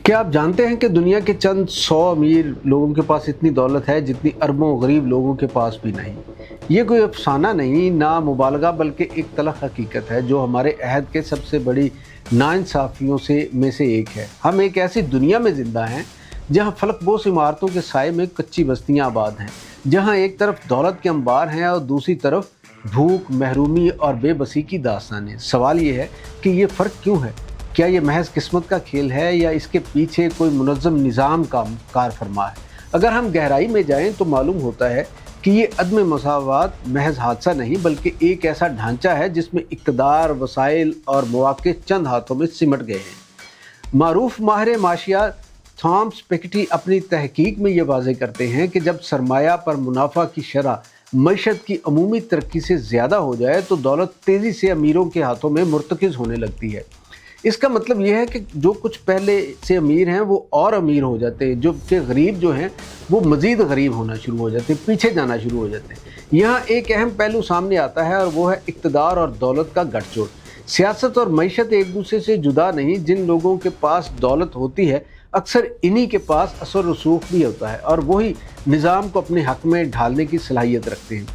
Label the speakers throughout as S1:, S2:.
S1: क्या आप जानते हैं कि दुनिया के चंद 100 अमीर लोगों के पास इतनी दौलत है जितनी अरबों गरीब लोगों के पास भी नहीं। ये कोई अफसाना नहीं, ना मुबालगा, बल्कि एक तलख हकीकत है जो हमारे अहद के सबसे बड़ी नाइंसाफियों में से एक है। हम एक ऐसी दुनिया में ज़िंदा हैं जहाँ फलकबोस इमारतों के साए में कच्ची बस्तियाँ आबाद हैं, जहाँ एक तरफ दौलत के अंबार हैं और दूसरी तरफ भूख, महरूमी और बेबसी की दास्तानें। सवाल ये है कि ये फ़र्क क्यों है? क्या ये महज किस्मत का खेल है या इसके पीछे कोई मुनज़्ज़म निज़ाम का कार फरमा है? अगर हम गहराई में जाएं तो मालूम होता है कि ये अदम मसावात महज हादसा नहीं, बल्कि एक ऐसा ढांचा है जिसमें इक़्तिदार, वसाइल और मौक़े चंद हाथों में सिमट गए हैं। मारूफ माहिर माशिया थॉमस पिकेटी अपनी तहकीक में ये वाज़े करते हैं कि जब सरमाया पर मुनाफा की शरह मईशत की अमूमी तरक्की से ज़्यादा हो जाए तो दौलत तेज़ी से अमीरों के हाथों में मुर्तकिज़ होने लगती है। इसका मतलब यह है कि जो कुछ पहले से अमीर हैं वो और अमीर हो जाते हैं, जो कि गरीब जो हैं वो मज़ीद गरीब होना शुरू हो जाते हैं, पीछे जाना शुरू हो जाते हैं। यहाँ एक अहम पहलू सामने आता है और वो है इक़्तिदार और दौलत का गठजोड़। सियासत और मईशत एक दूसरे से जुदा नहीं। जिन लोगों के पास दौलत होती है अक्सर इन्हीं के पास असर रसूख भी होता है और वही निज़ाम को अपने हक़ में ढालने की सलाहियत रखते हैं।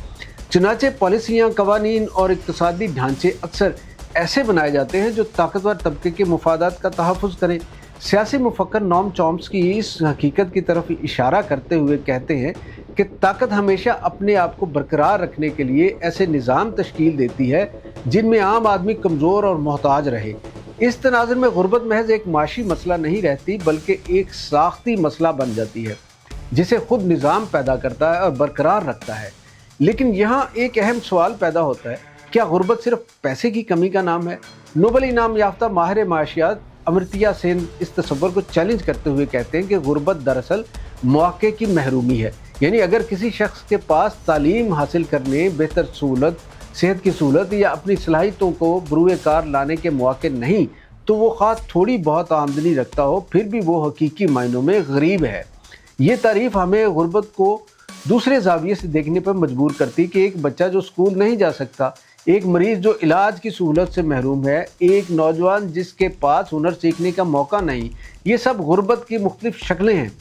S1: चुनाचे पॉलिसियाँ, कवानीन और इक़्तिसादी ढांचे अक्सर ऐसे बनाए जाते हैं जो ताकतवर तबके के मुफादात का तहफ़्फ़ुज़ करें। सियासी मुफक्कर नोम चॉम्स्की इस हकीकत की तरफ इशारा करते हुए कहते हैं कि ताकत हमेशा अपने आप को बरकरार रखने के लिए ऐसे निज़ाम तश्कील देती है जिनमें आम आदमी कमज़ोर और मोहताज रहे। इस तनाज़ुर में गुर्बत महज एक माशी मसला नहीं रहती, बल्कि एक साख्ती मसला बन जाती है जिसे खुद निज़ाम पैदा करता है और बरकरार रखता है। लेकिन यहाँ एक अहम सवाल पैदा होता है, क्या गुर्बत सिर्फ पैसे की कमी का नाम है? नोबेल इनाम याफ्ता माहिर माशियात अमर्त्य सेन इस तस्वर को चैलेंज करते हुए कहते हैं कि गुर्बत दरअसल मौके की महरूमी है। यानी अगर किसी शख्स के पास तालीम हासिल करने, बेहतर सहूलत, सेहत की सहूलत या अपनी सलाहियतों को बरूए कार लाने के मौके नहीं, तो वो ख़ास थोड़ी बहुत आमदनी रखता हो फिर भी वो हकीकी मायनों में गरीब है। ये तारीफ़ हमें गुर्बत को दूसरे ज़ाविये से देखने पर मजबूर करती कि एक बच्चा जो स्कूल नहीं जा सकता, एक मरीज़ जो इलाज की सहूलत से महरूम है, एक नौजवान जिसके पास हुनर सीखने का मौका नहीं, ये सब गुर्बत की मुख्तलिफ शक्लें हैं।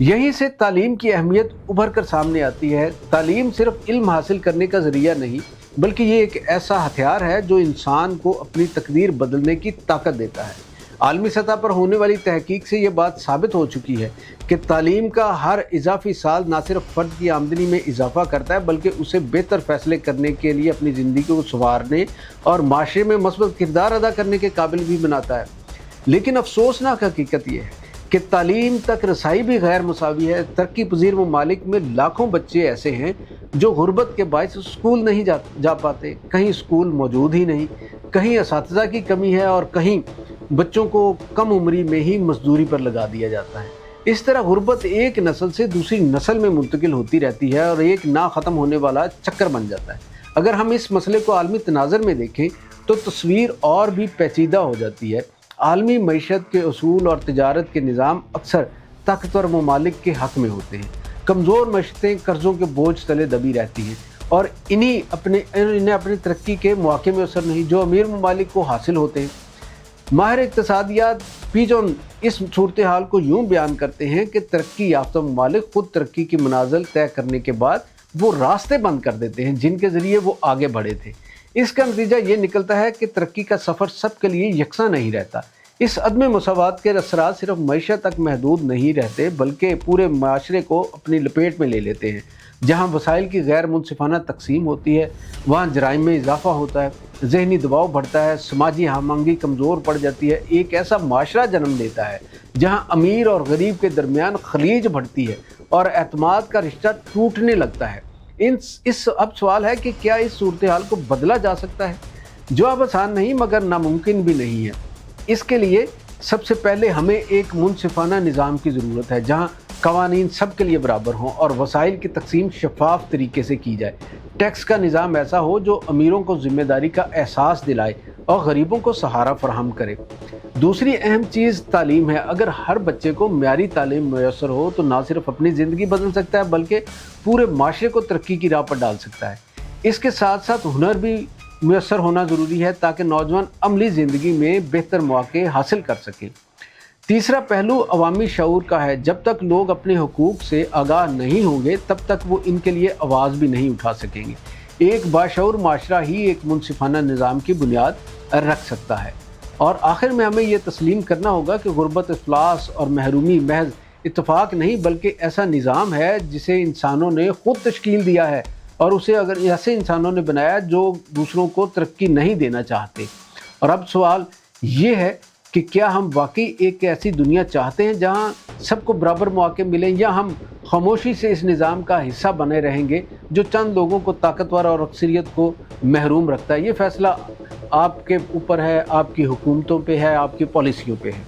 S1: यहीं से तालीम की अहमियत उभर कर सामने आती है। तालीम सिर्फ इल्म हासिल करने का ज़रिया नहीं, बल्कि ये एक ऐसा हथियार है जो इंसान को अपनी तकदीर बदलने की ताकत देता है। आलमी सतह पर होने वाली तहकीक से ये बात साबित हो चुकी है कि तालीम का हर इजाफी साल न सिर्फ फ़र्द की आमदनी में इजाफा करता है, बल्कि उसे बेहतर फ़ैसले करने के लिए, अपनी ज़िंदगी को संवारने और माशरे में मस्बत किरदार अदा करने के काबिल भी बनाता है। लेकिन अफसोसनाक हकीकत यह है कि तालीम तक रसाई भी गैर मुसावी है। तरक्की पजीर ममालिक में लाखों बच्चे ऐसे हैं जो गुर्बत के बायस स्कूल नहीं जा पाते। कहीं स्कूल मौजूद ही नहीं, कहीं असातिज़ा की कमी है और कहीं बच्चों को कम उम्री में ही मजदूरी पर लगा दिया जाता है। इस तरह गुर्बत एक नस्ल से दूसरी नस्ल में मुंतकिल होती रहती है और एक ना ख़त्म होने वाला चक्कर बन जाता है। अगर हम इस मसले को आलमी तनाज़ुर में देखें तो तस्वीर और भी पेचीदा हो जाती है। आलमी मईशत के उसूल और तिजारत के निज़ाम अक्सर ताकतवर ममालिक के हक़ में होते हैं। कमज़ोर मईशतें कर्ज़ों के बोझ तले दबी रहती हैं और इन्हें अपनी तरक्की के मौके में असर नहीं जो अमीर ममालिक को हासिल होते हैं। माहिर इक़्तिसादियात पीजन इस सूरत हाल को यूँ बयान करते हैं कि तरक्की याफ्ता ममालिक खुद तरक्की की मनाजिल तय करने के बाद वो रास्ते बंद कर देते हैं जिनके ज़रिए वो आगे बढ़े थे। इसका नतीजा ये निकलता है कि तरक्की का सफ़र सबके लिए यकसा नहीं रहता। इस अदम मसावात के असरात सिर्फ मईशत तक महदूद नहीं रहते, बल्कि पूरे माशरे को अपनी लपेट में ले लेते हैं। जहाँ वसाइल की गैर मुनसिफाना तकसीम होती है वहाँ जराइम में इजाफा होता है, जहनी दबाव बढ़ता है, समाजी हमआहंगी कमज़ोर पड़ जाती है। एक ऐसा माशरा जन्म लेता है जहाँ अमीर और गरीब के दरमियान खलीज बढ़ती है और एतमाद का रिश्ता टूटने लगता है। अब सवाल है कि क्या इस सूरत हाल को बदला जा सकता है? जवाब आसान नहीं मगर नामुमकिन भी नहीं है। इसके लिए सबसे पहले हमें एक मुनसिफाना निज़ाम की ज़रूरत है जहाँ कवानीन सब के लिए बराबर हों और वसाइल की तकसीम शफाफ तरीके से की जाए। टैक्स का निज़ाम ऐसा हो जो अमीरों को ज़िम्मेदारी का एहसास दिलाए और गरीबों को सहारा फराहम करे। दूसरी अहम चीज़ तालीम है। अगर हर बच्चे को म्यारी तालीम मैसर हो तो ना सिर्फ अपनी ज़िंदगी बदल सकता है बल्कि पूरे माशरे को तरक्की की राह पर डाल सकता है। इसके साथ साथ हुनर भी मैसर होना ज़रूरी है ताकि नौजवान अमली ज़िंदगी में बेहतर मौके हासिल कर सकें। तीसरा पहलू अवामी शऊर का है। जब तक लोग अपने हुकूक से आगाह नहीं होंगे तब तक वो इनके लिए आवाज़ भी नहीं उठा सकेंगे। एक बाशऊर माशरा ही एक मुनसिफाना निज़ाम की बुनियाद रख सकता है। और आखिर में हमें ये तस्लीम करना होगा कि गुर्बत, इफलास और महरूमी महज इत्तफाक नहीं बल्कि ऐसा निज़ाम है जिसे इंसानों ने ख़ुद तश्कील दिया है, और उसे अगर ऐसे इंसानों ने बनाया जो दूसरों को तरक्की नहीं देना चाहते। और अब सवाल ये है कि क्या हम वाकई एक ऐसी दुनिया चाहते हैं जहां सबको बराबर मौके मिलें, या हम खामोशी से इस निज़ाम का हिस्सा बने रहेंगे जो चंद लोगों को ताकतवर और अक्सरियत को महरूम रखता है। ये फ़ैसला आपके ऊपर है, आपकी हुकूमतों पे है, आपकी पॉलिसियों पे है।